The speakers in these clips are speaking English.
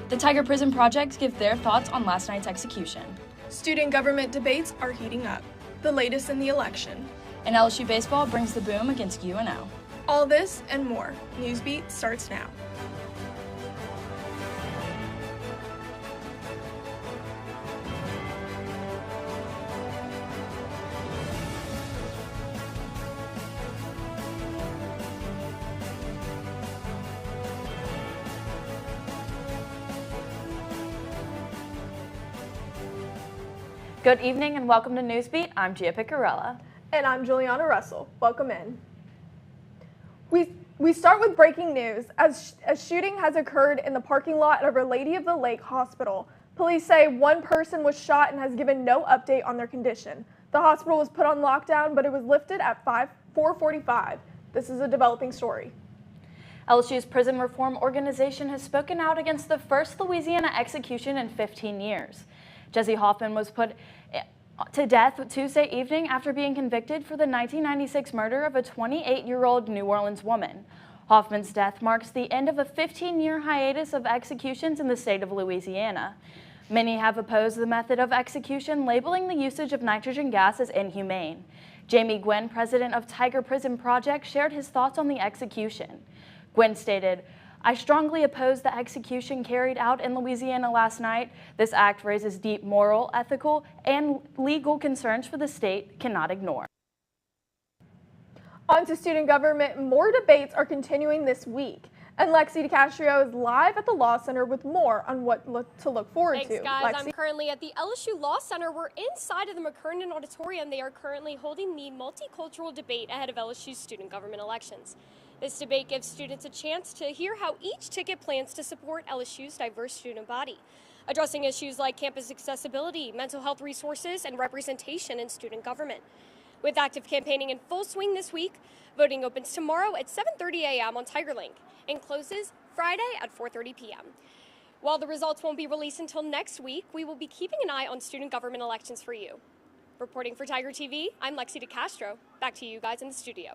The Tiger Prison Project give their thoughts on last night's execution. Student government debates are heating up, the latest in the election. And LSU Baseball brings the boom against UNO. All this and more. Newsbeat starts now. Good evening and welcome to Newsbeat. I'm Gia Piccarella. And I'm Juliana Russell. Welcome in. We start with breaking news as a shooting has occurred in the parking lot of Our Lady of the Lake Hospital. Police say one person was shot and has given no update on their condition. The hospital was put on lockdown, but it was lifted at 4:45. This is a developing story. LSU's prison reform organization has spoken out against the first Louisiana execution in 15 years. Jesse Hoffman was put to death Tuesday evening after being convicted for the 1996 murder of a 28-year-old New Orleans woman. Hoffman's death marks the end of a 15-year hiatus of executions in the state of Louisiana. Many have opposed the method of execution, labeling the usage of nitrogen gas as inhumane. Jamie Gwynn, president of Tiger Prison Project, shared his thoughts on the execution. Gwynn stated, "I strongly oppose the execution carried out in Louisiana last night. This act raises deep moral, ethical, and legal concerns for the state cannot ignore." On to student government, more debates are continuing this week. And Lexi DeCastro is live at the Law Center with more on what to look forward to. Thanks, guys. Lexi? I'm currently at the LSU Law Center. We're inside of the McKernan Auditorium. They are currently holding the multicultural debate ahead of LSU's student government elections. This debate gives students a chance to hear how each ticket plans to support LSU's diverse student body, addressing issues like campus accessibility, mental health resources, and representation in student government. With active campaigning in full swing this week, voting opens tomorrow at 7:30 a.m. on TigerLink and closes Friday at 4:30 p.m. While the results won't be released until next week, we will be keeping an eye on student government elections for you. Reporting for Tiger TV, I'm Lexi DeCastro. Back to you guys in the studio.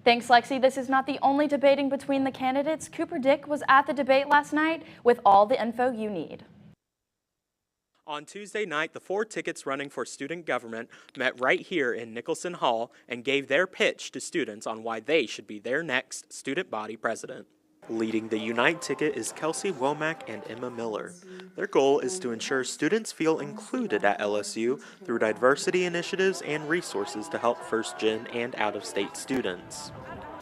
Thanks, Lexi. This is not the only debating between the candidates. Cooper Dick was at the debate last night with all the info you need. On Tuesday night, the 4 tickets running for student government met right here in Nicholson Hall and gave their pitch to students on why they should be their next student body president. Leading the Unite ticket is Kelsey Womack and Emma Miller. Their goal is to ensure students feel included at LSU through diversity initiatives and resources to help first-gen and out-of-state students.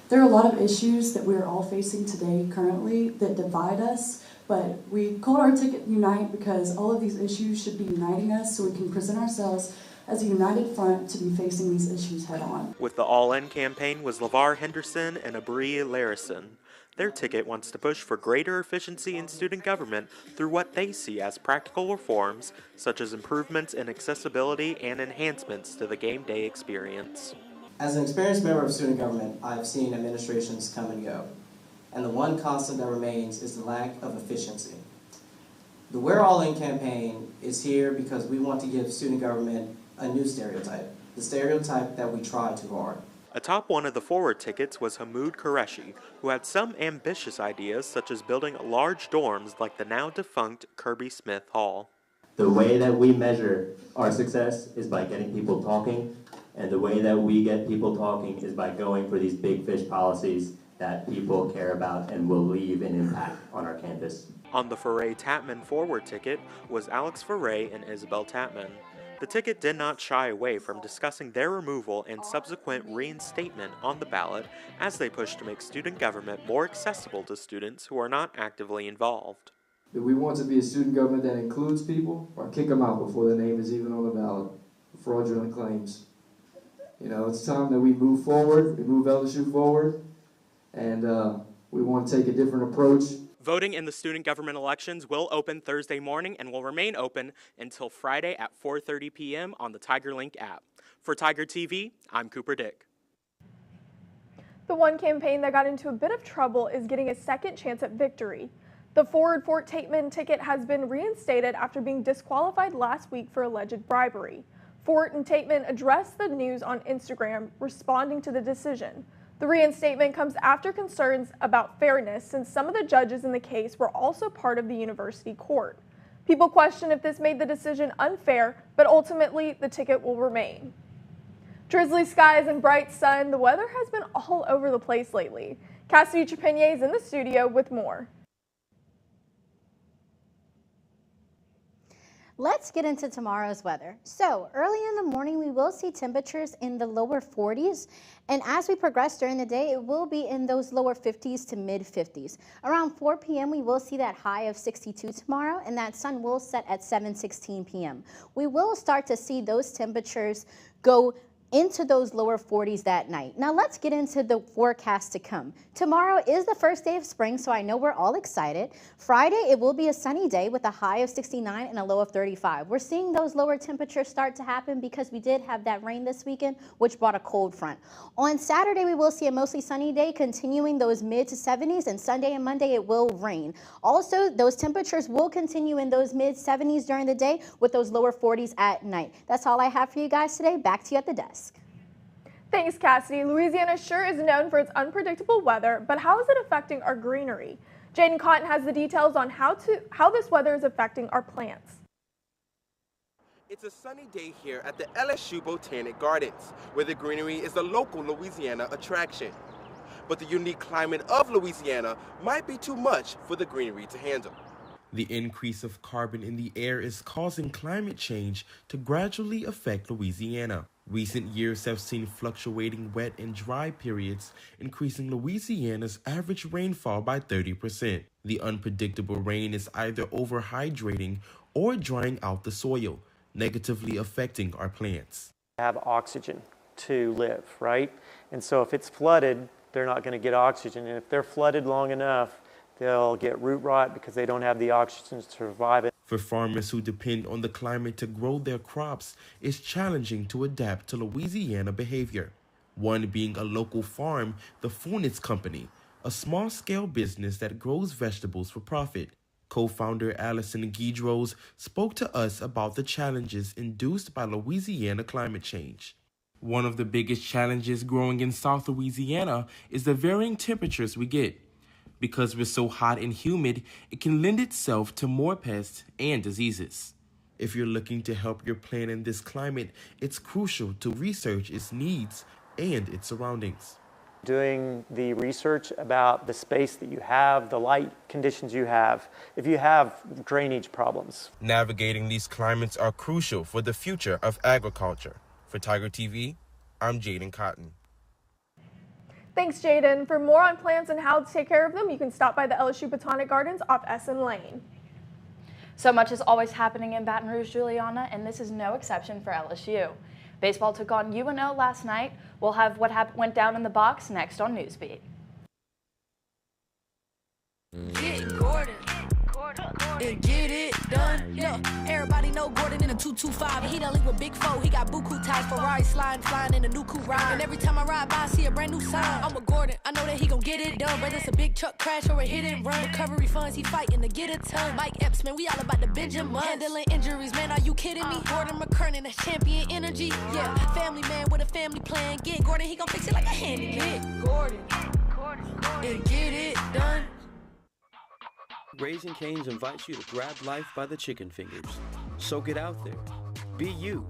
There are a lot of issues that we're all facing today currently that divide us, but we called our ticket Unite because all of these issues should be uniting us so we can present ourselves as a united front to be facing these issues head-on. With the All-In campaign was LeVar Henderson and Abri Larison. Their ticket wants to push for greater efficiency in student government through what they see as practical reforms, such as improvements in accessibility and enhancements to the game day experience. As an experienced member of student government, I've seen administrations come and go. And the one constant that remains is the lack of efficiency. The We're All In campaign is here because we want to give student government a new stereotype, the stereotype that we try too hard. Atop one of the forward tickets was Hamoud Qureshi, who had some ambitious ideas such as building large dorms like the now defunct Kirby Smith Hall. The way that we measure our success is by getting people talking, and the way that we get people talking is by going for these big fish policies that people care about and will leave an impact on our campus. On the Foray-Tatman forward ticket was Alex Foray and Isabel Tatman. The ticket did not shy away from discussing their removal and subsequent reinstatement on the ballot as they push to make student government more accessible to students who are not actively involved. Do we want to be a student government that includes people, or kick them out before their name is even on the ballot for fraudulent claims? You know, it's time that we move forward, we move LSU forward, and we want to take a different approach. Voting in the student government elections will open Thursday morning and will remain open until Friday at 4:30 p.m. on the TigerLink app. For Tiger TV, I'm Cooper Dick. The one campaign that got into a bit of trouble is getting a second chance at victory. The Forward Fort Tateman ticket has been reinstated after being disqualified last week for alleged bribery. Fort and Tateman addressed the news on Instagram, responding to the decision. The reinstatement comes after concerns about fairness since some of the judges in the case were also part of the university court. People question if this made the decision unfair, but ultimately the ticket will remain. Drizzly skies and bright sun, the weather has been all over the place lately. Cassidy Trepanier is in the studio with more. Let's get into tomorrow's weather. So early in the morning, we will see temperatures in the lower 40s. And as we progress during the day, it will be in those lower 50s to mid 50s. Around 4 p.m., we will see that high of 62 tomorrow, and that sun will set at 7:16 p.m. We will start to see those temperatures go into those lower 40s that night. Now let's get into the forecast to come. Tomorrow is the first day of spring, so I know we're all excited. Friday, it will be a sunny day with a high of 69 and a low of 35. We're seeing those lower temperatures start to happen because we did have that rain this weekend, which brought a cold front. On Saturday, we will see a mostly sunny day, continuing those mid to 70s, and Sunday and Monday, it will rain. Also, those temperatures will continue in those mid 70s during the day with those lower 40s at night. That's all I have for you guys today. Back to you at the desk. Thanks, Cassidy. Louisiana sure is known for its unpredictable weather, but how is it affecting our greenery? Jaden Cotton has the details on how this weather is affecting our plants. It's a sunny day here at the LSU Botanic Gardens, where the greenery is a local Louisiana attraction. But the unique climate of Louisiana might be too much for the greenery to handle. The increase of carbon in the air is causing climate change to gradually affect Louisiana. Recent years have seen fluctuating wet and dry periods, increasing Louisiana's average rainfall by 30%. The unpredictable rain is either overhydrating or drying out the soil, negatively affecting our plants. Have oxygen to live, right? And so if it's flooded, they're not going to get oxygen. And if they're flooded long enough, they'll get root rot because they don't have the oxygen to survive it. For farmers who depend on the climate to grow their crops, it's challenging to adapt to Louisiana behavior. One being a local farm, the Fournitz Company, a small-scale business that grows vegetables for profit. Co-founder Allison Guidros spoke to us about the challenges induced by Louisiana climate change. One of the biggest challenges growing in South Louisiana is the varying temperatures we get. Because we're so hot and humid, it can lend itself to more pests and diseases. If you're looking to help your plant in this climate, it's crucial to research its needs and its surroundings. Doing the research about the space that you have, the light conditions you have, if you have drainage problems. Navigating these climates are crucial for the future of agriculture. For Tiger TV, I'm Jaden Cotton. Thanks, Jaden. For more on plants and how to take care of them, you can stop by the LSU Botanic Gardens off Essen Lane. So much is always happening in Baton Rouge, Juliana, and this is no exception for LSU. Baseball took on UNO last night. We'll have what went down in the box next on Newsbeat. And get it done. Yeah, everybody know Gordon in a 225. He done leave with Big Four. He got buku ties, Ferrari sliding, flying in a new coupe ride. And every time I ride by, I see a brand new sign. I'm a Gordon. I know that he gon' get it done. Whether it's a big truck crash or a hit and run, recovery funds he fighting to get a ton. Mike Epps, man, we all about the Benjamin. Handling injuries, man, are you kidding me? Gordon McKernan, that's champion energy. Yeah, family man with a family plan. Get Gordon, he gon' fix it like a handyman. Get Gordon. And get it done. Raising Cane's invites you to grab life by the chicken fingers. So get out there. Be you.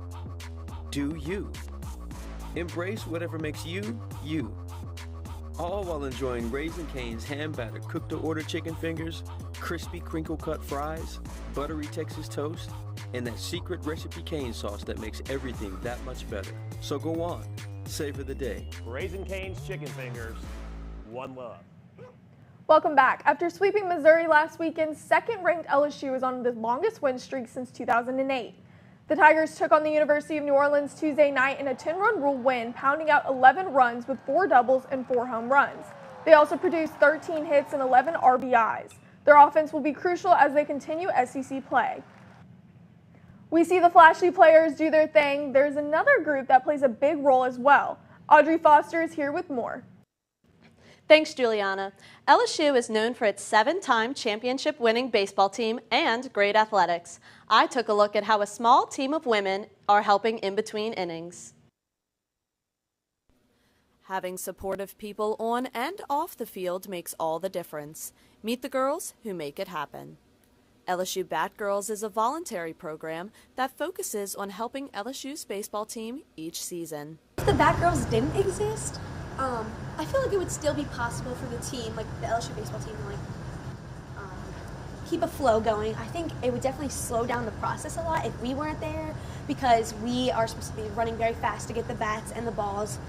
Do you. Embrace whatever makes you, you. All while enjoying Raising Cane's hand-battered cooked-to-order chicken fingers, crispy crinkle-cut fries, buttery Texas toast, and that secret recipe cane sauce that makes everything that much better. So go on. Savor the day. Raising Cane's chicken fingers. One love. Welcome back. After sweeping Missouri last weekend, second-ranked LSU is on the longest win streak since 2008. The Tigers took on the University of New Orleans Tuesday night in a 10-run rule win, pounding out 11 runs with 4 doubles and 4 home runs. They also produced 13 hits and 11 RBIs. Their offense will be crucial as they continue SEC play. We see the flashy players do their thing. There's another group that plays a big role as well. Audrey Foster is here with more. Thanks, Juliana. LSU is known for its 7-time championship-winning baseball team and great athletics. I took a look at how a small team of women are helping in between innings. Having supportive people on and off the field makes all the difference. Meet the girls who make it happen. LSU Batgirls is a voluntary program that focuses on helping LSU's baseball team each season. If the Batgirls didn't exist, I feel like it would still be possible for the team, like the LSU baseball team, to keep a flow going. I think it would definitely slow down the process a lot if we weren't there, because we are supposed to be running very fast to get the bats and the balls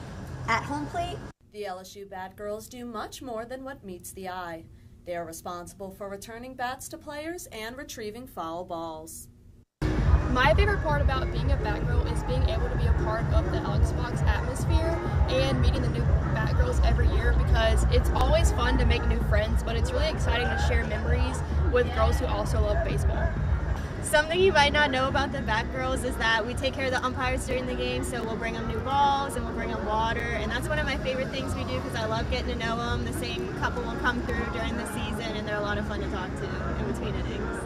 at home plate. The LSU Batgirls do much more than what meets the eye. They are responsible for returning bats to players and retrieving foul balls. My favorite part about being a Batgirl is being able to be a part of the LSBox atmosphere and meeting the new Batgirls every year, because it's always fun to make new friends, but it's really exciting to share memories with girls who also love baseball. Something you might not know about the Batgirls is that we take care of the umpires during the game, so we'll bring them new balls and we'll bring them water, and that's one of my favorite things we do because I love getting to know them. The same couple will come through during the season and they're a lot of fun to talk to in between innings.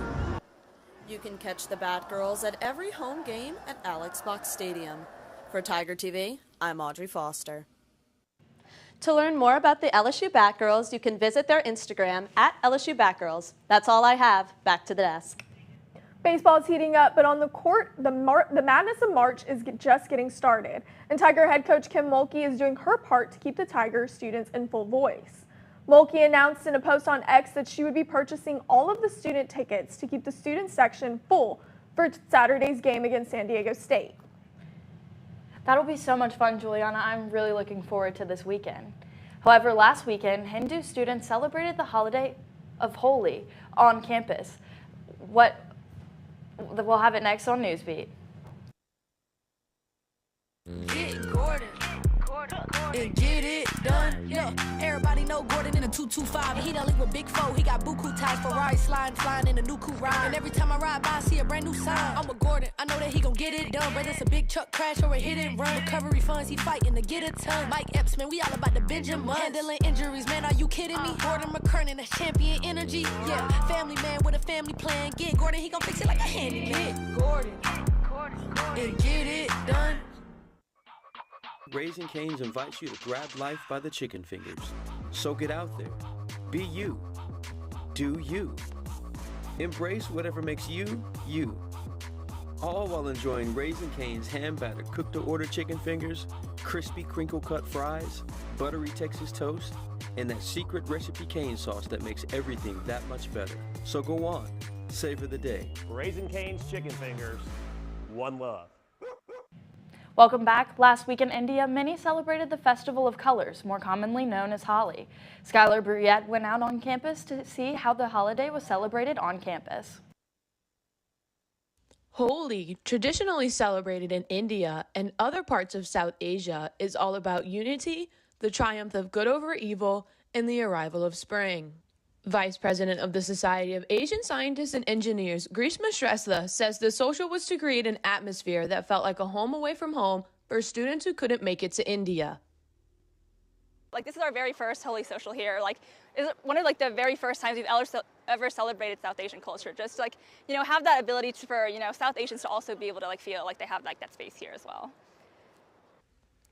You can catch the Batgirls at every home game at Alex Box Stadium. For Tiger TV, I'm Audrey Foster. To learn more about the LSU Batgirls, you can visit their Instagram at LSU Batgirls. That's all I have. Back to the desk. Baseball is heating up, but on the court, the Madness of March is just getting started. And Tiger head coach Kim Mulkey is doing her part to keep the Tiger students in full voice. Mulkey announced in a post on X that she would be purchasing all of the student tickets to keep the student section full for Saturday's game against San Diego State. That'll be so much fun, Juliana. I'm really looking forward to this weekend. However, last weekend, Hindu students celebrated the holiday of Holi on campus. We'll have it next on Newsbeat. And get it done. Yeah, everybody know Gordon in a 225. He done link with Big Four. He got buku ties, Ferrari sliding, flying in a new coupe ride. And every time I ride by, I see a brand new sign. I'm with Gordon. I know that he gon' get it done. Whether it's a big truck crash or a hit and run, recovery funds, he fighting to get a ton. Mike Epps, man, we all about the Benjamin. Handling injuries, man, are you kidding me? Gordon McKernan, that's champion energy. Yeah, family man with a family plan. Get Gordon, he gon' fix it like a handyman. Gordon, and get it done. Raising Cane's invites you to grab life by the chicken fingers. So get out there. Be you. Do you. Embrace whatever makes you, you. All while enjoying Raising Cane's hand-battered cooked-to-order chicken fingers, crispy crinkle-cut fries, buttery Texas toast, and that secret recipe cane sauce that makes everything that much better. So go on. Savor the day. Raising Cane's chicken fingers. One love. Welcome back. Last week in India, many celebrated the Festival of Colors, more commonly known as Holi. Skylar Bruyette went out on campus to see how the holiday was celebrated on campus. Holi, traditionally celebrated in India and other parts of South Asia, is all about unity, the triumph of good over evil, and the arrival of spring. Vice President of the Society of Asian Scientists and Engineers, Grishma Shrestha, says the social was to create an atmosphere that felt like a home away from home for students who couldn't make it to India. This is our very first Holi social here. It's one of the very first times we've ever celebrated South Asian culture. Just have that ability for South Asians to also be able to feel like they have that space here as well.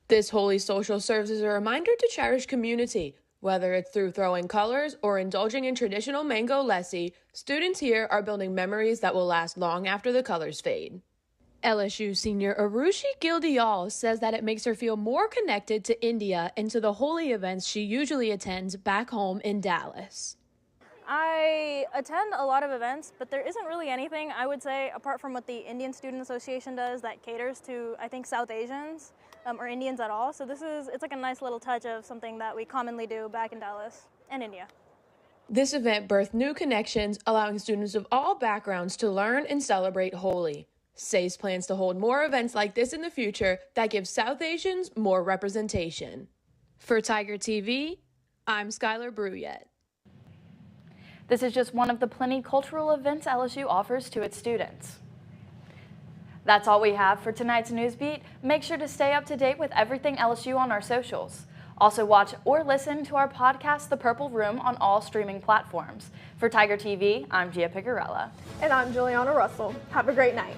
This Holi social serves as a reminder to cherish community. Whether it's through throwing colors or indulging in traditional mango lassi, students here are building memories that will last long after the colors fade. LSU senior Arushi Gildial says that it makes her feel more connected to India and to the Holi events she usually attends back home in Dallas. I attend a lot of events, but there isn't really anything, I would say, apart from what the Indian Student Association does that caters to, I think, South Asians or Indians at all. So it's like a nice little touch of something that we commonly do back in Dallas and India. This event birthed new connections, allowing students of all backgrounds to learn and celebrate Holi. SACE plans to hold more events like this in the future that give South Asians more representation. For Tiger TV, I'm Skylar Bruyette. This is just one of the plenty cultural events LSU offers to its students. That's all we have for tonight's Newsbeat. Make sure to stay up to date with everything LSU on our socials. Also watch or listen to our podcast, The Purple Room, on all streaming platforms. For Tiger TV, I'm Gia Picarella. And I'm Juliana Russell. Have a great night.